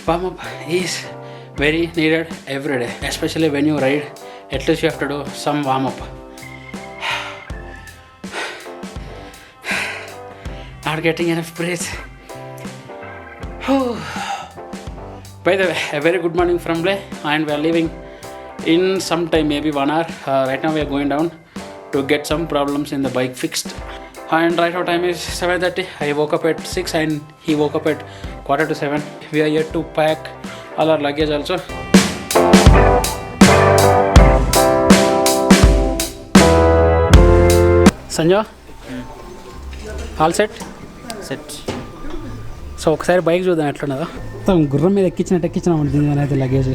warm up is very needed every day, especially when you ride. At least you have to do some warm up. Not getting enough breath. By the way, a very good morning from Leh, and we are leaving in some time, maybe 1 hour. Right now we are going down to get some problems in the bike fixed. And right now time is 7:30. I woke up at 6 and he woke up at 6:45. We are here to pack all our luggage also. Sanjay, all set? Set. So ఒకసారి bike చూద్దాం ఎట్లున్నదో. మొత్తం గుర్రం మీద ఎక్కించినాం దీని మీద అయితే luggage.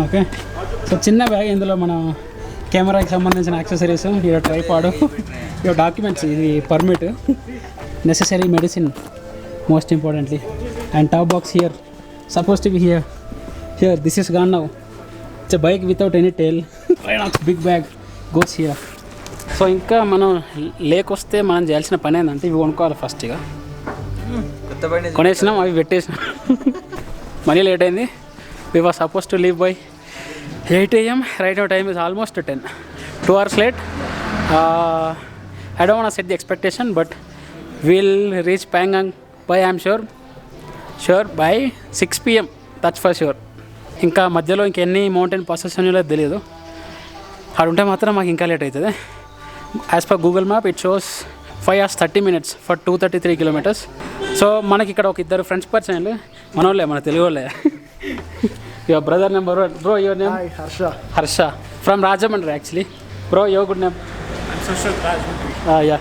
Okay, so చిన్న bag, ఇందులో మన కెమెరాకి సంబంధించిన యాక్సెసరీస్, ఇక ట్రైపాడ్, ఇక డాక్యుమెంట్స్, ఇది permit, necessary medicine most importantly, and top box here suppose to be here. This is gone now. It's a bike without any tail. Big bag goes here. So ఇంకా మనం lake వస్తే మనం చేయాల్సిన పని ఏంటంటే ఇవి కొనుక్కోవాలి ఫస్ట్. ఇక కొనేసినాం, అవి పెట్టేసినాం. మనీ లేట్ అయింది. We was suppose to leave by 8 AM. Right now time is almost 10. 2 hours late. I don't want to set the expectation, but we'll reach Pangang by, I'm sure by 6 PM. That's for sure. ఇంకా మధ్యలో ఇంకెన్ని mountain passes అనేవి తెలియదు. అక్కడ ఉంటే మాత్రం మాకు ఇంకా లేట్ అవుతుంది. As per Google map it shows 5 hours 30 minutes for 233 kilometers. So మనకి ఇక్కడ ఒక ఇద్దరు ఫ్రెండ్స్ పరిచయం, మన వాళ్ళే, మన తెలుగు వాళ్ళే. Your brother number 1. Bro, your name? Harsha from Rajahmundry actually. Bro, your good name?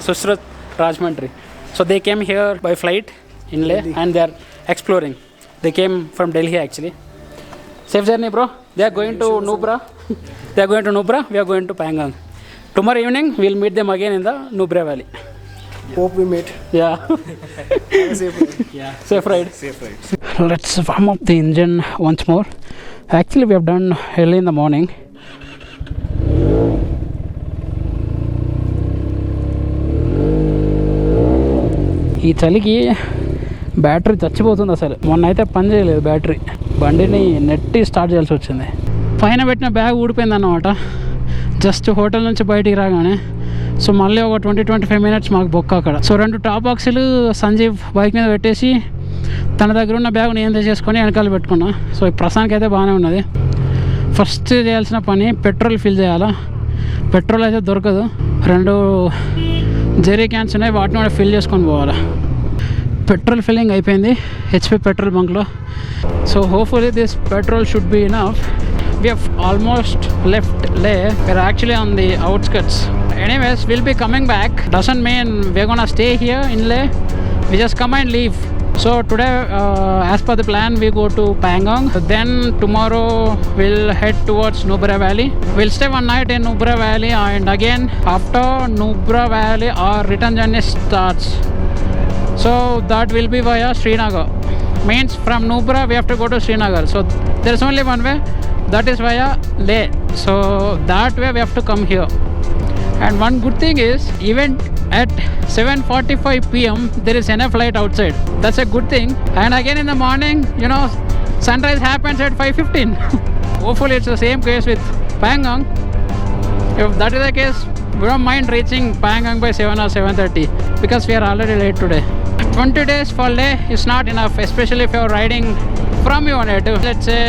Sushruth Rajmundry. So they came here by flight in Leh and they are exploring. They came from Delhi actually. Safe journey, bro. They are going to Nubra. We are going to Pangang. Tomorrow evening we'll meet them again in the Nubra Valley. Hope we meet. Yeah. Safe ride. Let's warm up the engine once more. Actually we have done early in the morning. ఈ చలికి battery చచ్చిపోతుంది అసలు. మొన్న అయితే పని చేయలేదు battery. బండిని నెట్టి స్టార్ట్ చేయాల్సి వచ్చింది. పైన పెట్టిన బ్యాగ్ ఊడిపోయింది అన్నమాట జస్ట్ హోటల్ నుంచి బయటికి రాగానే. సో మళ్ళీ ఒక 20-25 minutes మాకు బొక్క అక్కడ. సో 2 టాప్ బాక్సులు సంజీవ్ బైక్ మీద పెట్టేసి తన దగ్గర ఉన్న బ్యాగ్ నేను తెచ్చేసుకొని వెనకాల పెట్టుకున్నా. సో ఈ ప్రస్తుతానికి అయితే బాగానే ఉన్నది. ఫస్ట్ చేయాల్సిన పని పెట్రోల్ ఫిల్ చేయాలా. పెట్రోల్ అయితే దొరకదు. 2 జెరీ క్యాన్స్ ఉన్నాయి, వాటిని కూడా ఫిల్ చేసుకొని పోవాలా. పెట్రోల్ ఫిల్లింగ్ అయిపోయింది HP పెట్రోల్ బంక్లో. So hopefully this petrol should be enough. We have almost left Leh. We're actually on the outskirts. Anyways, we'll be coming back. Doesn't mean we're gonna stay here in Leh. We just come and leave. So today, as per the plan, we go to Pangang. Then tomorrow we'll head towards Nubra Valley. We'll stay one night in Nubra Valley, and again after Nubra Valley our return journey starts. So that will be via Srinagar. Means from Nubra we have to go to Srinagar. So there's only one way. That is via Leh. So that way we have to come here. And one good thing is, even at 7:45 PM there is enough light outside. That's a good thing. And again in the morning, sunrise happens at 5:15. Hopefully it's the same case with Pangang. If that is the case, we don't mind reaching Pangang by 7 or 7:30, because we are already late today. 20 days for Leh is not enough, especially if you're riding from your native, let's say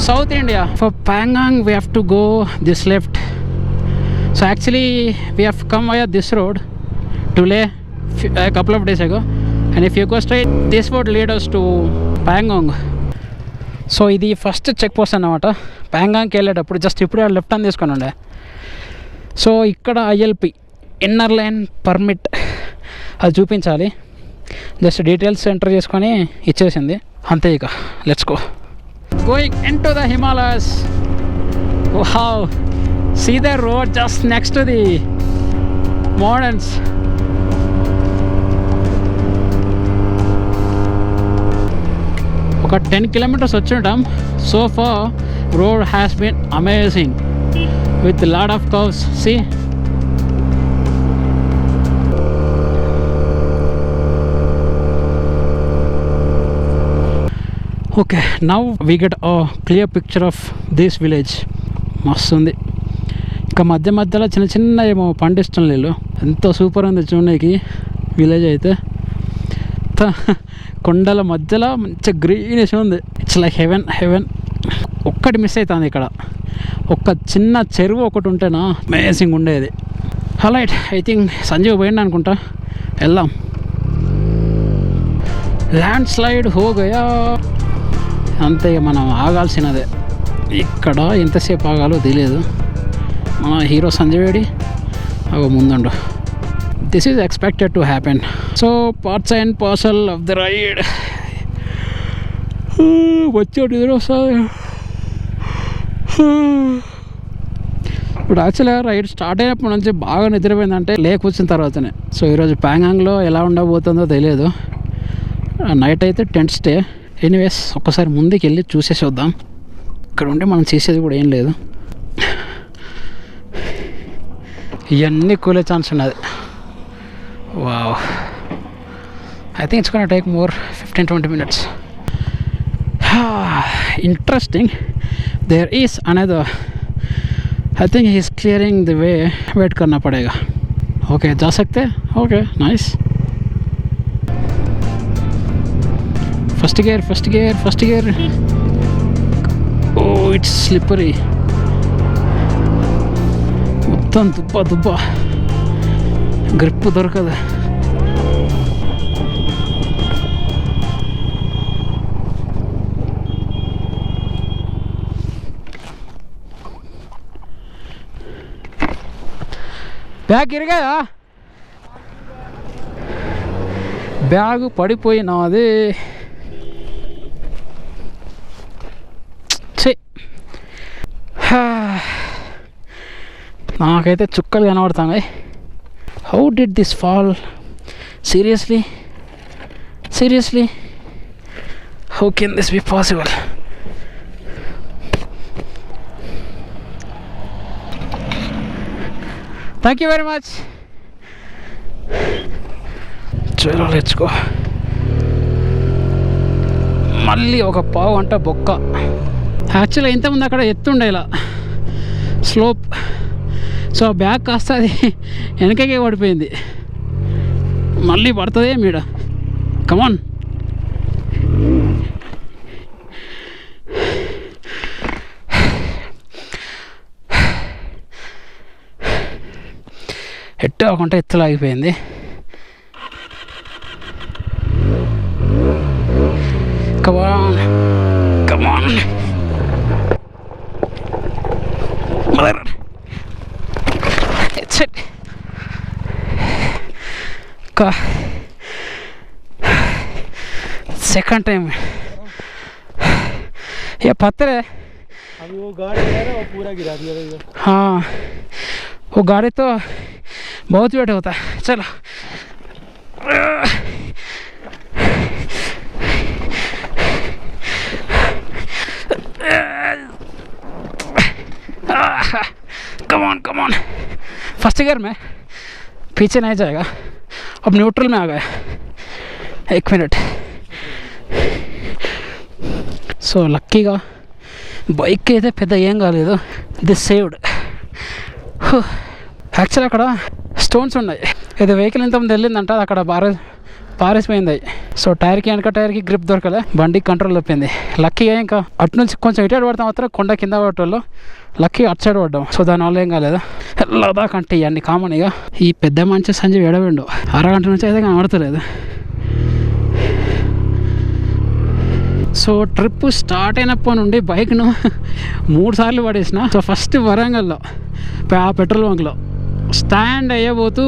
South India. For Pangang we have to go this left. So actually we have come via this road to Leh a couple of days ago, and if you go straight, this would lead us to Pangang. So ఇది first check post అన్నమాట. ప్యాంగాంగ్కి వెళ్ళేటప్పుడు just ఇప్పుడే left hand తీసుకొని ఉండే. So ఇక్కడ ILP inner line permit అది చూపించాలి. Just details enter చేసుకొని ఇచ్చేసింది అంతే. ఇక let's go. Going into the Himalayas. Wow, see the road just next to the mountains. ఒక 10 kilometers వచ్చుంటాం. So far road has been amazing with a lot of curves. See, okay now we get a clear picture of this village. మస్తు ఉంది. ఇంకా మధ్య మధ్యలో చిన్న చిన్న ఏమో పండిస్తాం లేదు. ఎంతో సూపర్ ఉంది చూడడానికి విలేజ్ అయితే. కొండల మధ్యలో మంచి గ్రీనిష్ ఉంది. It's like heaven heaven. ఒక్కటి మిస్ అవుతుంది ఇక్కడ, ఒక్క చిన్న చెరువు ఒకటి ఉంటేనా అమేజింగ్ ఉండేది. రైట్, ఐ థింక్ సంజీవ్ పోయింది అనుకుంటా, వెళ్దాం. ల్యాండ్ స్లైడ్ హో గయా. అంతే, మనం ఆగాల్సినదే. ఇక్కడ ఎంతసేపు ఆగాలో తెలియదు. మన హీరో సంజయ్ వేడి అవి ముందుండు. This is expected to happen. So parts and parcel of the ride. వచ్చేటి ఎదురు వస్తుంది. ఇప్పుడు యాక్చువల్గా రైడ్ స్టార్ట్ అయినప్పటి నుంచి బాగా నిద్రపోయిందంటే లేక్ వచ్చిన తర్వాతనే. సో ఈరోజు ప్యాంగాంగ్లో ఎలా ఉండబోతుందో తెలియదు. నైట్ అయితే టెంట్ స్టే. ఎనీవేస్ ఒక్కసారి ముందుకు వెళ్ళి చూసేసి వద్దాం. ఇక్కడ ఉంటే మనం చేసేది కూడా ఏం లేదు. ఇవన్నీ కూలే ఛాన్స్ ఉన్నది. Wow, I think it's gonna take more 15-20 minutes. Interesting. There is another. I think he is clearing the way. Wait करना पड़ेगा. Okay, जा सकते हैं. Okay, nice. First gear, first gear, first gear. Oh, it's slippery. మొత్తం దుబ్బ దుబ్బ, grip దొరకదు. Bag ఇరిగాయా? Bag పడిపోయినాది. నాకైతే చుక్కలు కనబడుతున్నాయి. How did this fall? Seriously seriously, how can this be possible? Thank you very much. చలో లెట్స్ గో. మళ్ళీ ఒక పావు గంట బొక్క. యాక్చువల్గా ఇంతకుముందు అక్కడ ఎత్తుండే ఇలా స్లోప్. సో బ్యాగ్ కాస్త అది వెనకకే పడిపోయింది. మళ్ళీ పడుతుంది మీడ. కమాన్. ఎట్టు అవ్వకుండా ఎత్తులాగిపోయింది. Come on come on. Mother, it's it. Second time ये पत्थर है. अभी वो गाड़ी है ना, वो पूरा गिरा दिया इधर. हाँ, वो गाड़ी तो बहुत वेट होता है. चलो कमॉन कमॉन. फर्स्ट गियर में पीछे नहीं जाएगा. अब न्यूट्रल में आ गया. 1 मिनट. సో లక్కీగా బైక్ అయితే పెద్ద ఏం కాలేదు. This saved. యాక్చువల్ అక్కడ స్టోన్స్ ఉన్నాయి. ఏదో వెహికల్ ఇంతకుముందు వెళ్ళిందంట, అక్కడ పారేసిపోయింది. సో టైర్కి వెనక టైర్కి గ్రిప్ దొరకలే, బండికి కంట్రోల్ తప్పింది. లక్కీగా ఇంకా అటు నుంచి కొంచెం ఇటు పడతాం మాత్రం కొండ కింద పడేవాళ్ళు, లక్కీ అటు సైడ్ పడ్డాం. సో దానివల్ల ఏం కాలేదు. లదాఖ్ అంటే ఇవన్నీ కామన్. ఇక ఈ పెద్ద మంచి సంజయ్ ఎడవిండు, అరగంట నుంచి అయితే కనబడతలేదు. సో ట్రిప్ స్టార్ట్ అయినప్పటి నుండి బైక్ను 3 సార్లు పడేసిన. సో ఫస్ట్ వరంగల్లో పెట్రోల్ బంక్లో స్టాండ్ అయ్యబోతూ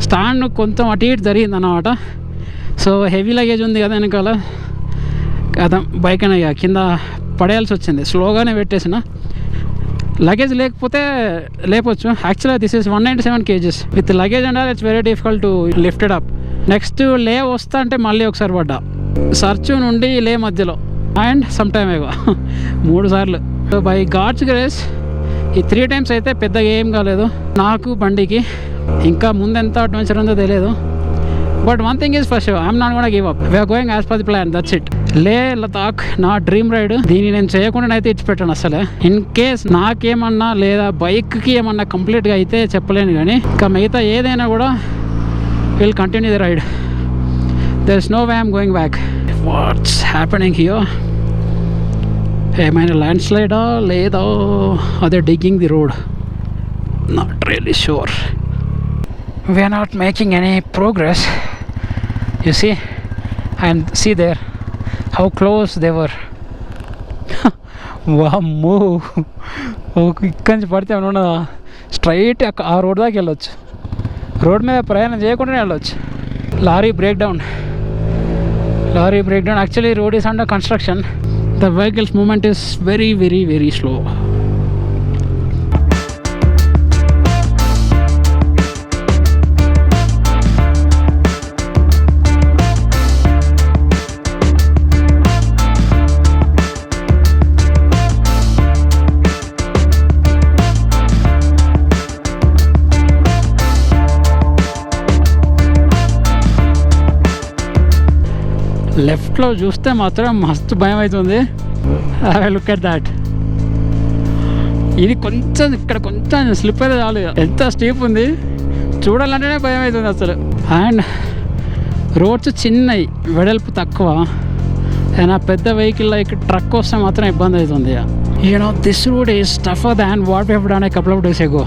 స్టాండ్ కొంచెం అటు ఇటు జరిగింది అన్నమాట. సో హెవీ లగేజ్ ఉంది కదా వెనకాల, కదా బైక్ అని కింద పడేయాల్సి వచ్చింది. స్లోగానే పెట్టేసిన. లగేజ్ లేకపోతే లేపొచ్చు. యాక్చువల్గా this is 197 kgs. With luggage and it's very difficult to lifted up. Next లే వస్తా అంటే మళ్ళీ ఒకసారి పడ్డా, సర్చు నుండి లే మధ్యలో, అండ్ సమ్ టైమ్ ఏగో 3 సార్లు. సో బై గాడ్స్ గ్రేస్ ఈ 3 times అయితే పెద్దగా ఏం కాలేదు నాకు, బండికి. ఇంకా ముందెంత అడ్వెంచర్ ఉందో తెలియదు. But one thing is for sure, I'm not gonna give up. We're going as per the plan, that's it. Leh Ladakh నా డ్రీమ్ రైడ్. దీన్ని నేను చేయకుండా అయితే ఇచ్చిపెట్టాను అసలు. ఇన్ కేస్ నాకేమన్నా లేదా బైక్కి ఏమన్నా కంప్లీట్గా అయితే చెప్పలేను, కానీ ఇంకా మిగతా ఏదైనా కూడా will continue the ride. There is no way I'm going back. What's happening here? ఏమైనా ల్యాండ్ స్లైడా లేదా అదే digging the road? Not really sure. We are not making any progress. You see, and see there how close they were. వామ్మో, ఇక్కడి నుంచి పడితే ఏమన్నా స్ట్రైట్ ఆ రోడ్ దాకా వెళ్ళొచ్చు. రోడ్ మీద ప్రయాణం చేయకుండానే వెళ్ళొచ్చు. Lorry break down. Actually road is under construction. The vehicle's movement is very very very slow. లెఫ్ట్లో చూస్తే మాత్రం మస్తు భయం అవుతుంది. I look at that. ఇది కొంచెం ఇక్కడ కొంచెం స్లిప్ అయితే చాలు, ఎంత స్టీప్ ఉంది చూడాలంటేనే భయం అవుతుంది అసలు. అండ్ రోడ్స్ చిన్నవి, వెడల్పు తక్కువ. ఏదైనా పెద్ద వెహికల్ లైక్ ట్రక్ వస్తే మాత్రం ఇబ్బంది అవుతుంది. This road is టఫర్ than what we have done a couple of days ago.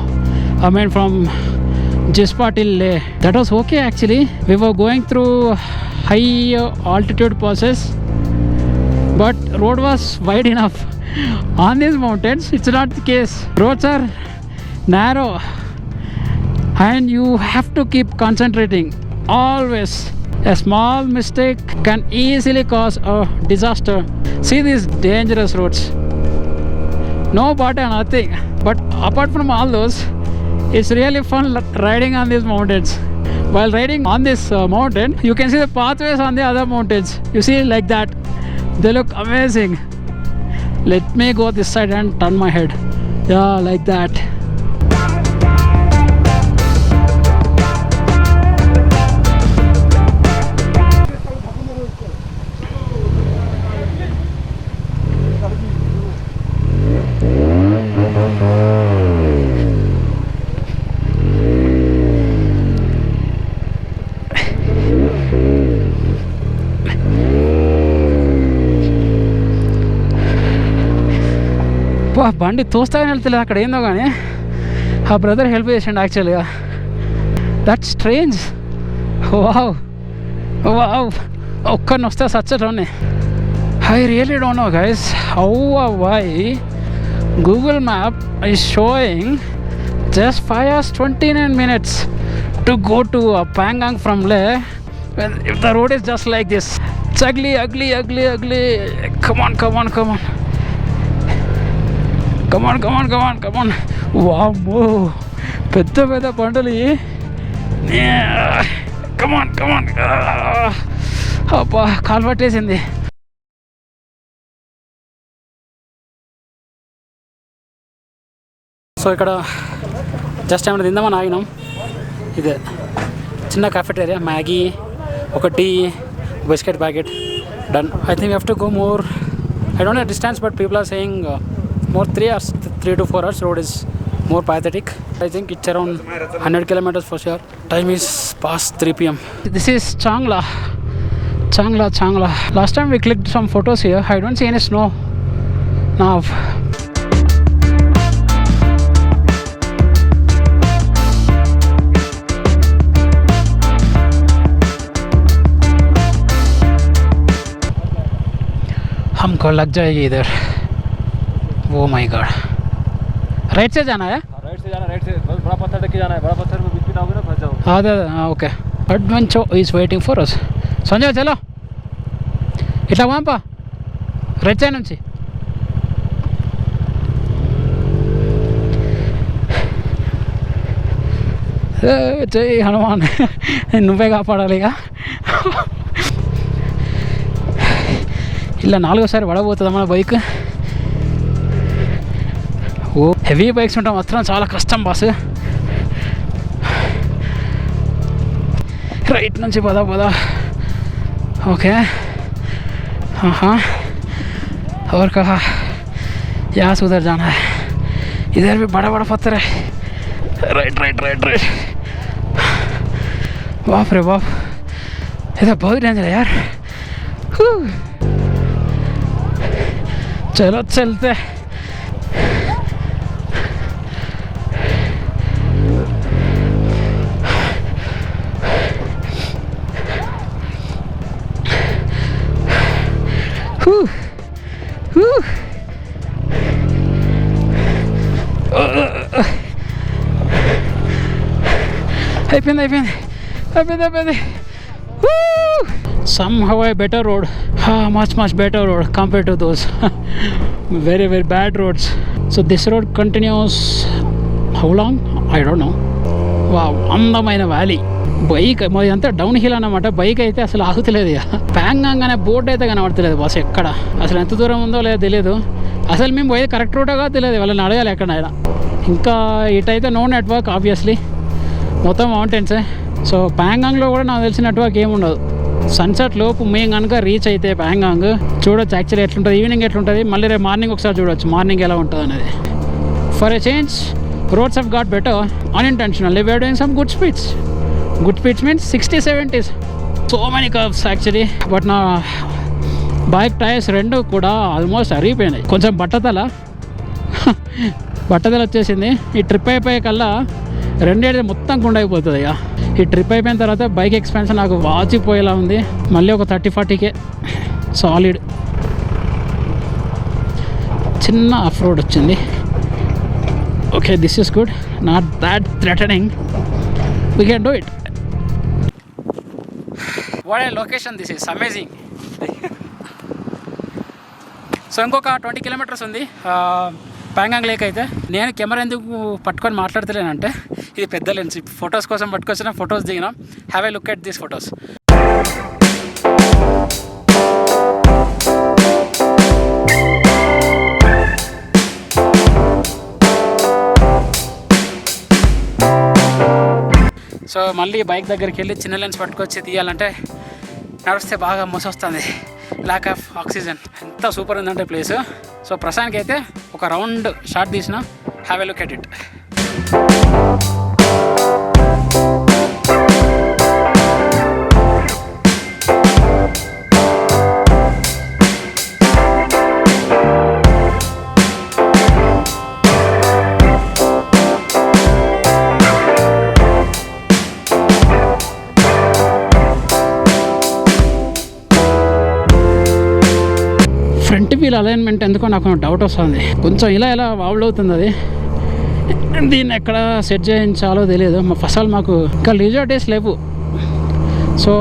I mean from Jispa till Leh. That was okay actually. We were going through high altitude passes, but road was wide enough. On these mountains it's not the case. Roads are narrow and you have to keep concentrating always. A small mistake can easily cause a disaster. See these dangerous roads, no bata, nothing. But apart from all those, it's really fun riding on these mountains. While riding on this mountain, you can see the pathways on the other mountains. You see like that. They look amazing. Let me go this side and turn my head. Yeah, like that. బండి తోస్తాగానే వెళ్తలేదు అక్కడ ఏందో, కానీ ఆ brother help చేసిండు యాక్చువల్గా. That strange. Wow wow, ఒక్కరిని వస్తే సచ్చటోని. I really don't know guys how why Google map is showing just 5 hours 29 minutes to go to Pangang from Leh, if the road is just like this. It's ugly. Come on. వామ్మో, పెద్ద పంటలు. కమాన్ అబ్బా, కాలు పట్టేసింది. So ఇక్కడ just ఏమైనా తిందామని ఆగినాం. ఇదే చిన్న కాఫెటేరియా, మ్యాగీ, ఒక tea, biscuit packet, done. I think you have to go more. I don't know the distance, but people are saying more 3 to 4 hours road is more pathetic. I think it's around 100 kilometers for sure. Time is past 3 p.m. This is Changla. Last time we clicked some photos here. I don't see any snow now. हमको लग जाएगी इधर. Oh my God. Right से जाना है? Right से बस बड़ा पत्थर तक जाना है. बड़ा पत्थर में बीच में आओगे ना, फंस जाओगे. हाँ okay. Adventure is waiting for us. Sanjay चलो इट्ला वांपा రైట్ సైడ్ నుంచి. జై హనుమాన్, నువ్వే కాపాడాలిగా. ఇలా 4వసారి పడబోతుందా మన బైక్. ఓ హెవీ బైక్స్ ఉంటాం మాత్రం చాలా కష్టం బాస్. రైట్ నుంచి పద. ఓకే हाँ हाँ, और कहा यहाँ से उधर जाना है। इधर भी बड़ा बड़ा पत्थर है। Right right right right. बाप रे बाप, ये तो बहुत डेंजर है यार। चलो चलते। అయిపోయింది. Somehow a better road, much better road compared to those very bad roads. So this road continues how long? I don't know. Wow, అందమైన వ్యాలీ. బైక్ అంతా డౌన్ హిల్ అన్నమాట. బైక్ అయితే అసలు ఆగుతలేదు. ఇక ప్యాంగాంగ్ అనే బోర్డు అయితే కనబడతలేదు బస్ ఎక్కడ. అసలు ఎంత దూరం ఉందో లేదో తెలియదు. అసలు మేము పోయేది కరెక్ట్ రూటగా తెలియదు. వాళ్ళని అడగాలి ఎక్కడైనా. ఇంకా ఇటైతే నో నెట్వర్క్ ఆబ్వియస్లీ, మొత్తం మౌంటైన్సే. సో ప్యాంగాంగ్లో కూడా నాకు తెలిసిన నెట్వర్క్ ఏముండదు. సన్సెట్ లోపు మేము కనుక రీచ్ అయితే ప్యాంగాంగ్ చూడొచ్చు యాక్చువల్లీ ఎట్లుంటుంది, ఈవినింగ్ ఎట్లుంటుంది, మళ్ళీ రేపు మార్నింగ్ ఒకసారి చూడొచ్చు మార్నింగ్ ఎలా ఉంటుంది అనేది. For a change roads have got better unintentionally. We're doing some good speeds. Good speeds means 60-70s. So many curves actually. But నా బైక్ టైర్స్ రెండు కూడా ఆల్మోస్ట్ అరిగిపోయినాయి. కొంచెం బట్టతల వచ్చేసింది. ఈ ట్రిప్ అయిపోయే కల్లా రెండేది మొత్తం గుండె అయిపోతుంది. ఇక ఈ ట్రిప్ అయిపోయిన తర్వాత బైక్ ఎక్స్పెన్షన్ నాకు వాచిపోయేలా ఉంది. మళ్ళీ ఒక 30-40K సాలిడ్. చిన్న ఆఫ్ రోడ్ వచ్చింది. Okay, this is good, not that threatening, we can do it. What a location, this is amazing. So ఇంకొక 20 kilometers ఉంది ప్యాంగాంగ్ లేక్ అయితే. నేను కెమెరా ఎందుకు పట్టుకొని మాట్లాడతలేనంటే ఇది పెద్ద లెన్స్. ఫొటోస్ కోసం పట్టుకొచ్చిన, ఫొటోస్ దిగినాం. Have a look at these photos. So మళ్ళీ బైక్ దగ్గరికి వెళ్ళి చిన్న లెన్స్ పట్టుకొచ్చి తీయాలంటే నడిస్తే బాగా మోసొస్తుంది, ల్యాక్ ఆఫ్ ఆక్సిజన్. ఎంత సూపర్ ఉందంటే ప్లేస్. సో ప్రస్తుతానికి అయితే ఒక రౌండ్ షాట్ తీసిన. Have a look at it. Front wheel alignment ఎందుకో నాకు డౌట్ వస్తుంది. కొంచెం ఇలా వావుల్ అవుతుంది అది. దీన్ని ఎక్కడ సెట్ చేయించాలో తెలియదు. ఫస్ట్ ఆల్ మాకు ఇంకా లీజర్ డేస్ లేవు. So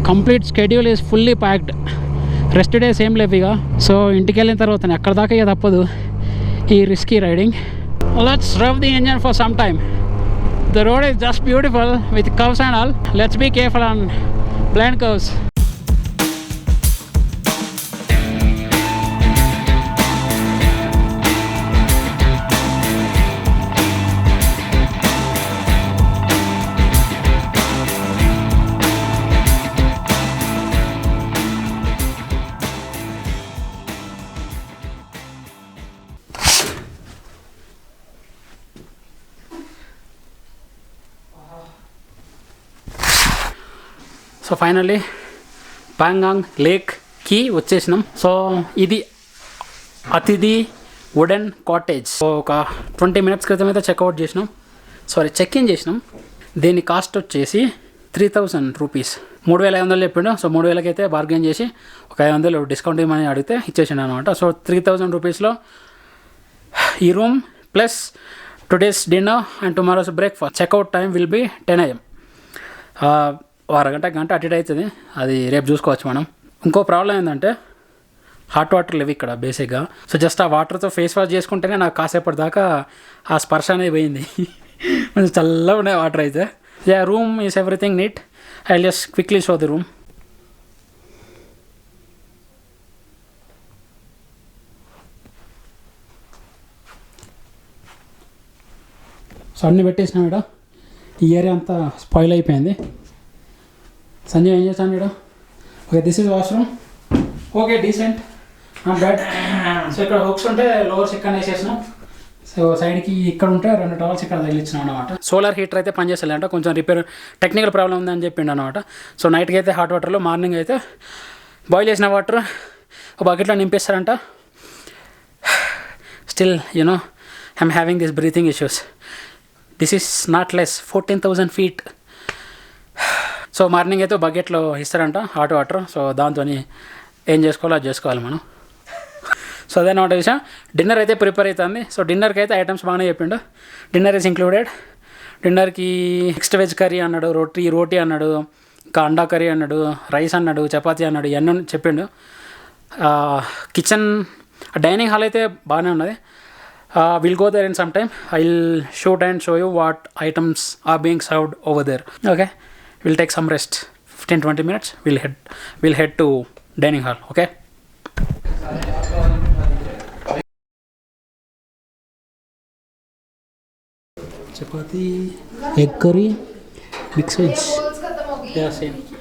complete schedule is fully packed. Rest days ఏం లేవు ఇక. సో ఇంటికి వెళ్ళిన తర్వాత ఎక్కడ దాకా ఇక తప్పదు ఈ risky riding. Let's rev the engine for some time. The road is just beautiful with curves and all. Let's be careful on blind curves. So finally Pangong లేక్కి వచ్చేసినాం. సో ఇది అతిథి వుడెన్ కాటేజ్. సో ఒక 20 minutes క్రితం అయితే checkout చేసినాం, check in చేసినాం. దీని కాస్ట్ వచ్చేసి 3000 రూపీస్. 3500 చెప్పిండు. సో 3000కి అయితే బార్గెన్ చేసి ఒక 500 డిస్కౌంట్ ఇవ్వమని అడిగితే ఇచ్చేసిండు అనమాట. సో 3000 రూపీస్లో ఈ room plus today's dinner and tomorrow's breakfast. Checkout time will be 10 AM. గంట అటు ఇటు అవుతుంది, అది రేపు చూసుకోవచ్చు మనం. ఇంకో ప్రాబ్లం ఏంటంటే హాట్ వాటర్ లేవు ఇక్కడ బేసిక్గా. సో జస్ట్ ఆ వాటర్తో ఫేస్ వాష్ చేసుకుంటేనే నాకు కాసేపటి దాకా ఆ స్పర్శ అనేది పోయింది. కొంచెం చల్లగా ఉన్నాయి వాటర్ అయితే. Room is everything neat. I will just quickly show the room. So అన్నీ పెట్టేసినాం ఇక్కడ. ఈ ఏరియా అంతా స్పాయిల్ అయిపోయింది. సంజయ్ ఏం చేస్తాను ఇక్కడ? Okay, this is washroom. Okay decent not bad. So ఇక్కడ హుక్స్ ఉంటే లోవర్స్ ఇక్కడ వేసేసినాం. సో సైడ్కి ఇక్కడ ఉంటే 2 టవల్స్ ఇక్కడ తగిలిచ్చినాం అనమాట. సోలార్ హీటర్ అయితే పనిచేస్తలేంట, కొంచెం రిపేర్ టెక్నికల్ ప్రాబ్లం ఉందని చెప్పిండు అనమాట. సో నైట్కి అయితే హాట్ వాటర్లో, మార్నింగ్ అయితే బాయిల్ చేసిన వాటర్ ఒక బకెట్లో నింపేస్తారంట. Still you know I'm having this breathing issues. This is not less 14,000 feet. So morning అయితే బకెట్లో ఇస్తారంట హాట్ వాటర్. సో దాంతో ఏం చేసుకోవాలో అది చేసుకోవాలి మనం. సో అదనమాట విషయం. డిన్నర్ అయితే ప్రిపేర్ అవుతుంది. సో డిన్నర్కి అయితే ఐటమ్స్ బాగానే చెప్పిండు. Dinner is included. డిన్నర్కి మిక్స్డ్ వెజ్ కర్రీ అన్నాడు, రోటీ అన్నాడు, ఇంకా అండా కర్రీ అన్నాడు, రైస్ అన్నాడు, చపాతీ అన్నాడు, ఇవన్నీ చెప్పిండు. కిచెన్ డైనింగ్ హాల్ అయితే బాగానే ఉన్నది. Will go there in some time. I will shoot and show you what items are being served over there. Okay, will take some rest 15-20 minutes. We'll head to dining hall. Okay. Chapati, egg curry, mixed veg. Yeah, same.